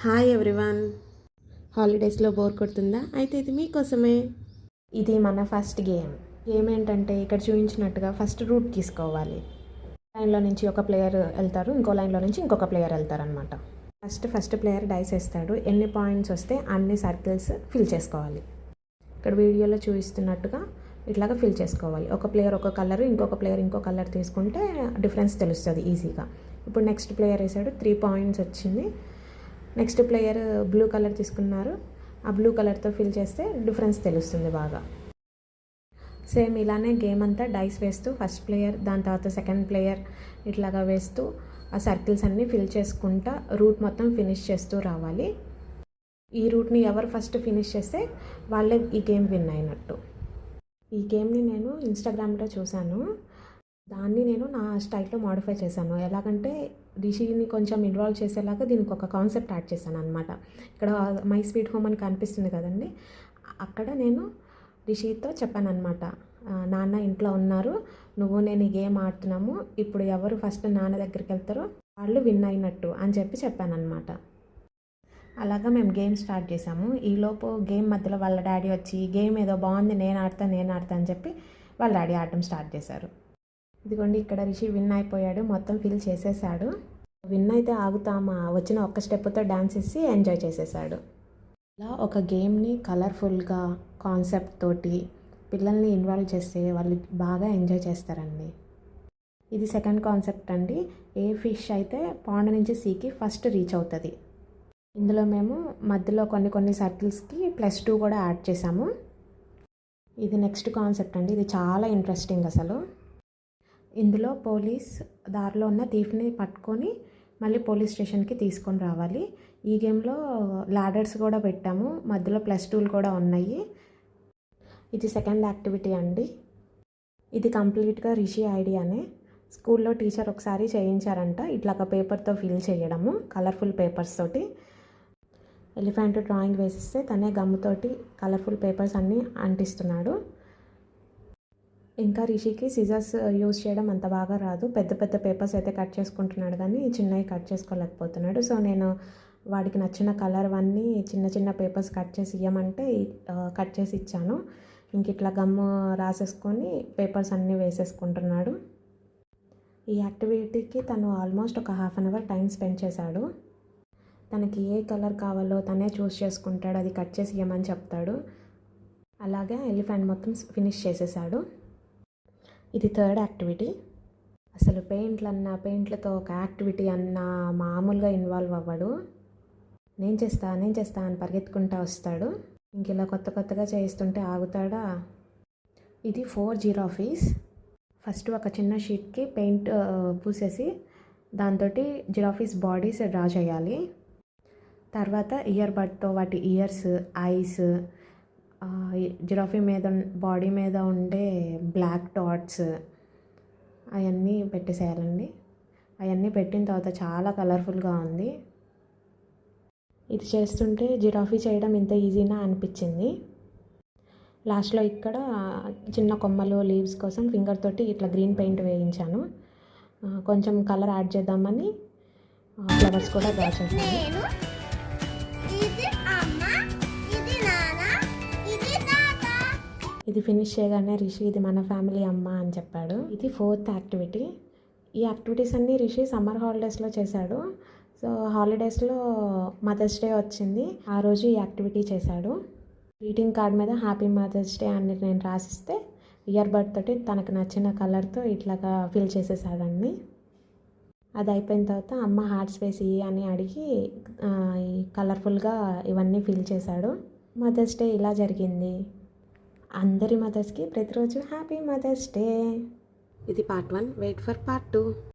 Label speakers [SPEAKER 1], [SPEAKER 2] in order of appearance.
[SPEAKER 1] Hi everyone. హాలిడేస్లో bore కొడుతుందా? అయితే ఇది మీకోసమే. ఇది మన ఫస్ట్ గేమ్ ఏంటంటే ఇక్కడ చూపించినట్టుగా ఫస్ట్ రూట్ తీసుకోవాలి. లైన్లో నుంచి ఒక ప్లేయర్ వెళ్తారు, ఇంకో లైన్లో నుంచి ఇంకొక ప్లేయర్ వెళ్తారనమాట. ఫస్ట్ ప్లేయర్ డైస్ వేస్తాడు. ఎన్ని పాయింట్స్ వస్తే అన్ని సర్కిల్స్ ఫిల్ చేసుకోవాలి. ఇక్కడ వీడియోలో చూపిస్తున్నట్టుగా ఇట్లాగా ఫిల్ చేసుకోవాలి. ఒక ప్లేయర్ ఒక కలర్, ఇంకొక ప్లేయర్ ఇంకో కలర్ తీసుకుంటే డిఫరెన్స్ తెలుస్తుంది ఈజీగా. ఇప్పుడు నెక్స్ట్ ప్లేయర్ వేసాడు, 3 పాయింట్స్ వచ్చింది. నెక్స్ట్ ప్లేయర్ బ్లూ కలర్ తీసుకున్నారు, ఆ బ్లూ కలర్తో ఫిల్ చేస్తే డిఫరెన్స్ తెలుస్తుంది బాగా. సేమ్ ఇలానే గేమ్ అంతా డైస్ వేస్తూ ఫస్ట్ ప్లేయర్, దాని తర్వాత సెకండ్ ప్లేయర్ ఇట్లాగా వేస్తూ ఆ సర్కిల్స్ అన్నీ ఫిల్ చేసుకుంటా రూట్ మొత్తం ఫినిష్ చేస్తూ రావాలి. ఈ రూట్ని ఎవరు ఫస్ట్ ఫినిష్ చేస్తే వాళ్ళే ఈ గేమ్ విన్ అయినట్టు. ఈ గేమ్ని నేను ఇన్స్టాగ్రామ్లో చూశాను, దాన్ని నేను నా స్టైల్లో మోడిఫై చేశాను. ఎలాగంటే రిషిని కొంచెం ఇన్వాల్వ్ చేసేలాగా దీనికి ఒక కాన్సెప్ట్ యాడ్ చేశాను అనమాట. ఇక్కడ మై స్వీట్ హోమ్ అని కనిపిస్తుంది కదండి, అక్కడ నేను రిషితో చెప్పాను అనమాట, నాన్న ఇంట్లో ఉన్నారు, నువ్వు నేను ఈ గేమ్ ఆడుతున్నాము, ఇప్పుడు ఎవరు ఫస్ట్ నాన్న దగ్గరికి వెళ్తారో వాళ్ళు విన్ అయినట్టు అని చెప్పాను అనమాట. అలాగా మేము గేమ్ స్టార్ట్ చేసాము. ఈలోపు గేమ్ మధ్యలో వాళ్ళ డాడీ వచ్చి గేమ్ ఏదో బాగుంది, నేను ఆడతా అని చెప్పి వాళ్ళ డాడీ ఆడటం స్టార్ట్ చేశారు. ఇదిగోండి ఇక్కడ రిషి విన్ అయిపోయాడు, మొత్తం ఫిల్ చేసేసాడు. విన్ అయితే ఆగుతామా, వచ్చిన ఒక్క స్టెప్తో డ్యాన్స్ వేసి ఎంజాయ్ చేసేసాడు. ఇలా ఒక గేమ్ని కలర్ఫుల్గా కాన్సెప్ట్ తోటి పిల్లల్ని ఇన్వాల్వ్ చేస్తే వాళ్ళు బాగా ఎంజాయ్ చేస్తారండి. ఇది సెకండ్ కాన్సెప్ట్ అండి. ఏ ఫిష్ అయితే పాండ్ నుంచి సీకి ఫస్ట్ రీచ్ అవుతుంది. ఇందులో మేము మధ్యలో కొన్ని సర్కిల్స్కి +2 కూడా యాడ్ చేసాము. ఇది నెక్స్ట్ కాన్సెప్ట్ అండి. ఇది చాలా ఇంట్రెస్టింగ్ అసలు. ఇందులో పోలీస్ దారిలో ఉన్న థీఫ్ని పట్టుకొని మళ్ళీ పోలీస్ స్టేషన్కి తీసుకొని రావాలి. ఈ గేమ్లో లాడర్స్ కూడా పెట్టాము, మధ్యలో +2 కూడా ఉన్నాయి. ఇది సెకండ్ యాక్టివిటీ అండి. ఇది కంప్లీట్గా రిషి ఐడియానే. స్కూల్లో టీచర్ ఒకసారి చేయించారంట, ఇట్లాగా పేపర్తో ఫిల్ చేయడము, కలర్ఫుల్ పేపర్స్ తోటి. ఎలిఫెంట్ డ్రాయింగ్ వేసిస్తే తనే గమ్ముతోటి కలర్ఫుల్ పేపర్స్ అన్నీ అంటిస్తున్నాడు. ఇంకా రిషికి సిజర్స్ యూజ్ చేయడం అంత బాగా రాదు, పెద్ద పేపర్స్ అయితే కట్ చేసుకుంటున్నాడు కానీ చిన్నవి కట్ చేసుకోలేకపోతున్నాడు. సో నేను వాడికి నచ్చిన కలర్ అన్నీ చిన్న పేపర్స్ కట్ చేసి ఇవ్వమంటే కట్ చేసి ఇచ్చాను. ఇంక ఇట్లా గమ్ము రాసేసుకొని పేపర్స్ అన్నీ వేసేసుకుంటున్నాడు. ఈ యాక్టివిటీకి తను ఆల్మోస్ట్ ఒక ½ అన్ అవర్ టైం స్పెండ్ చేశాడు. తనకి ఏ కలర్ కావాలో తనే చూస్ చేసుకుంటాడు, అది కట్ చేసి ఇవ్వమని చెప్తాడు. అలాగే ఎలిఫెంట్ మొత్తం ఫినిష్ చేసేసాడు. ఇది థర్డ్ యాక్టివిటీ. అసలు పెయింట్లతో ఒక యాక్టివిటీ అన్నా మామూలుగా ఇన్వాల్వ్ అవ్వడు. నేను చేస్తా అని పరిగెత్తుకుంటూ వస్తాడు. ఇంక ఇలా కొత్తగా చేయిస్తుంటే ఆగుతాడా. ఇది 4 జిరాఫీస్. ఫస్ట్ ఒక చిన్న షీట్కి పెయింట్ పూసేసి దాంతో జిరాఫీస్ బాడీస్ డ్రా చేయాలి. తర్వాత ఇయర్ బడ్తో వాటి ఇయర్స్, ఐస్, జిరాఫీ మీద బాడీ మీద ఉండే బ్లాక్ డాట్స్ అవన్నీ పెట్టేసేయాలండి. అవన్నీ పెట్టిన తర్వాత చాలా కలర్ఫుల్గా ఉంది. ఇది చేస్తుంటే జిరాఫీ చేయడం ఇంత ఈజీనా అనిపించింది. లాస్ట్లో ఇక్కడ చిన్న కొమ్మలు, లీవ్స్ కోసం ఫింగర్ తోటి ఇట్లా గ్రీన్ పెయింట్ వేయించాను. కొంచెం కలర్ యాడ్ చేద్దామని ఫ్లవర్స్ కూడా డ్రా చేశాను. ఇది ఫినిష్ చేయగానే రిషి ఇది మన ఫ్యామిలీ అమ్మ అని చెప్పాడు. ఇది 4th యాక్టివిటీ. ఈ యాక్టివిటీస్ అన్నీ రిషి సమ్మర్ హాలిడేస్లో చేశాడు. సో హాలిడేస్లో మదర్స్ డే వచ్చింది, ఆ రోజు ఈ యాక్టివిటీ చేశాడు. గ్రీటింగ్ కార్డ్ మీద హ్యాపీ మదర్స్ డే అని నేను రాసిస్తే ఇయర్ బడ్ తోటి తనకు నచ్చిన కలర్తో ఇట్లాగా ఫిల్ చేసేసాడండి. అది అయిపోయిన తర్వాత అమ్మ హార్ట్స్ వేసి అని అడిగి కలర్ఫుల్గా ఇవన్నీ ఫిల్ చేశాడు. మదర్స్ డే ఇలా జరిగింది. అందరి మదర్స్కి ప్రతిరోజు హ్యాపీ మదర్స్ డే. ఇది పార్ట్ 1. Wait for part 2.